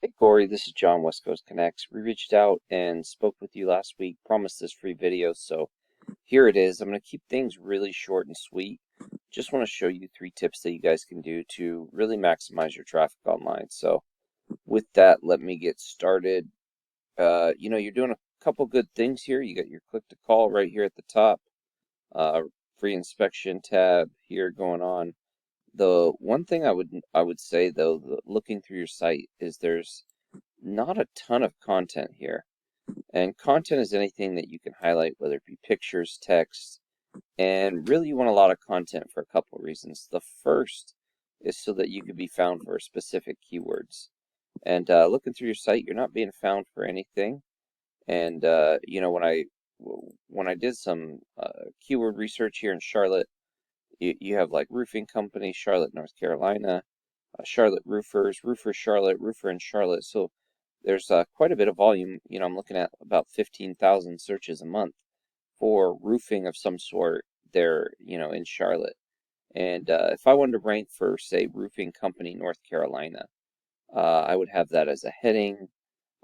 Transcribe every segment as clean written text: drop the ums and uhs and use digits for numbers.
Hey Corey, this is John, West Coast Connects. We reached out and spoke with you last week, promised this free video, so here it is. I'm going to keep things really short and sweet. Just want to show you 3 tips that you guys can do to really maximize your traffic online. So with that, let me get started. You're doing a couple good things here. You got your click to call right here at the top, uh, free inspection tab here going on. The one thing I would say though, looking through your site is there's not a ton of content here. And content is anything that you can highlight, whether it be pictures, text, and really you want a lot of content for a couple of reasons. The first is so that you can be found for specific keywords. And looking through your site, you're not being found for anything. And when I did some keyword research here in Charlotte, you have like roofing company, Charlotte, North Carolina, Charlotte roofers, roofer Charlotte, roofer in Charlotte. So there's quite a bit of volume. I'm looking at about 15,000 searches a month for roofing of some sort there, in Charlotte. And if I wanted to rank for, say, roofing company North Carolina, I would have that as a heading.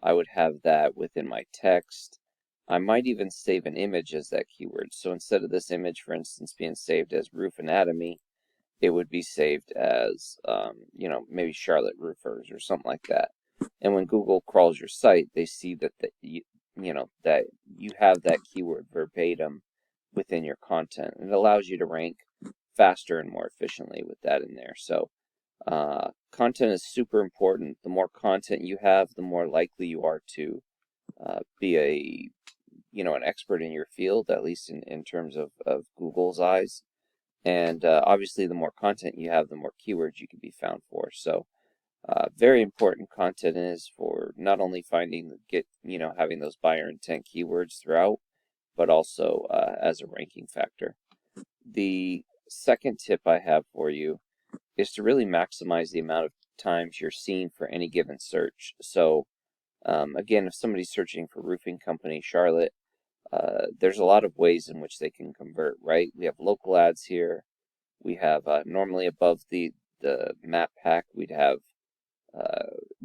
I would have that within my text. I might even save an image as that keyword. So instead of this image, for instance, being saved as roof anatomy, it would be saved as, maybe Charlotte roofers or something like that. And when Google crawls your site, they see that you have that keyword verbatim within your content. And it allows you to rank faster and more efficiently with that in there. So content is super important. The more content you have, the more likely you are to be an expert in your field, at least in terms of Google's eyes. And obviously, the more content you have, the more keywords you can be found for. So very important content is for not only having those buyer intent keywords throughout, but also as a ranking factor. The second tip I have for you is to really maximize the amount of times you're seen for any given search. So again, if somebody's searching for roofing company Charlotte, there's a lot of ways in which they can convert, right? We have local ads here. We have normally above the map pack, we'd have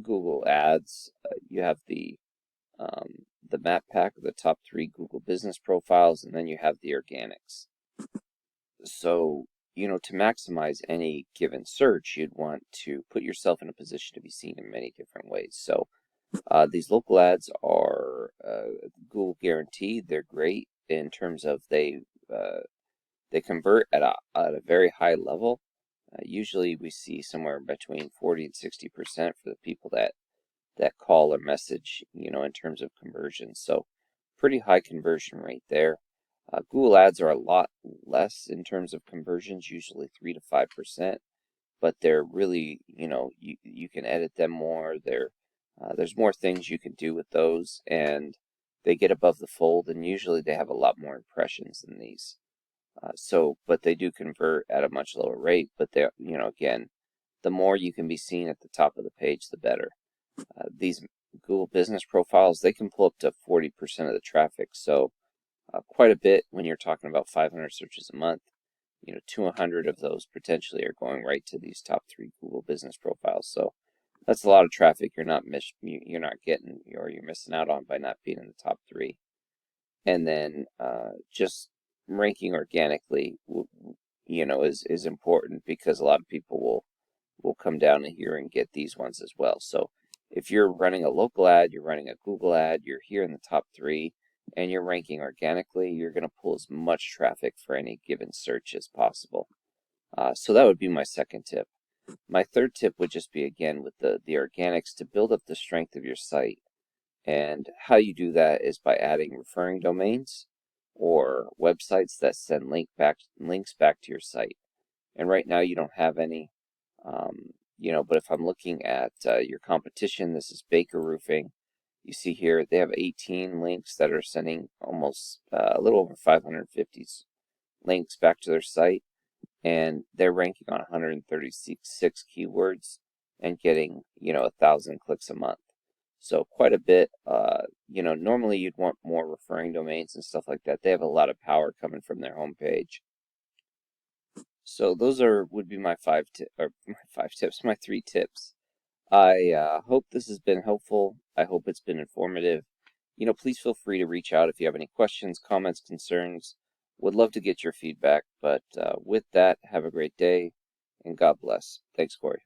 Google Ads. You have the map pack of the top 3 Google business profiles, and then you have the organics. So, to maximize any given search, you'd want to put yourself in a position to be seen in many different ways. So, these local ads are Google guaranteed. They're great in terms of they convert at a very high level. Usually we see somewhere between 40 and 60% for the people that call or message, in terms of conversion. So pretty high conversion rate there. Google ads are a lot less in terms of conversions, usually 3 to 5%, but they're really, you can edit them more. There's more things you can do with those, and they get above the fold, and usually they have a lot more impressions than these. But they do convert at a much lower rate. But they're, again, the more you can be seen at the top of the page, the better. These Google business profiles, they can pull up to 40% of the traffic. So quite a bit when you're talking about 500 searches a month. 200 of those potentially are going right to these top 3 Google business profiles. So that's a lot of traffic you're not getting, or you're missing out on by not being in the top 3. And then just ranking organically, is important, because a lot of people will come down here and get these ones as well. So if you're running a local ad, you're running a Google ad, you're here in the top 3, and you're ranking organically, you're going to pull as much traffic for any given search as possible. So that would be my second tip. My third tip would just be, again, with the organics, to build up the strength of your site. And how you do that is by adding referring domains or websites that send links back to your site. And right now you don't have any, but if I'm looking at your competition, this is Baker Roofing. You see here they have 18 links that are sending almost a little over 550 links back to their site, and they're ranking on 136 keywords and getting 1,000 clicks a month. So quite a bit. Normally you'd want more referring domains and stuff like that. They have a lot of power coming from their homepage. So those would be my 5 tips, my 3 tips. I hope this has been helpful. I hope it's been informative. Please feel free to reach out if you have any questions, comments, concerns. Would love to get your feedback. But with that, have a great day and God bless. Thanks, Corey.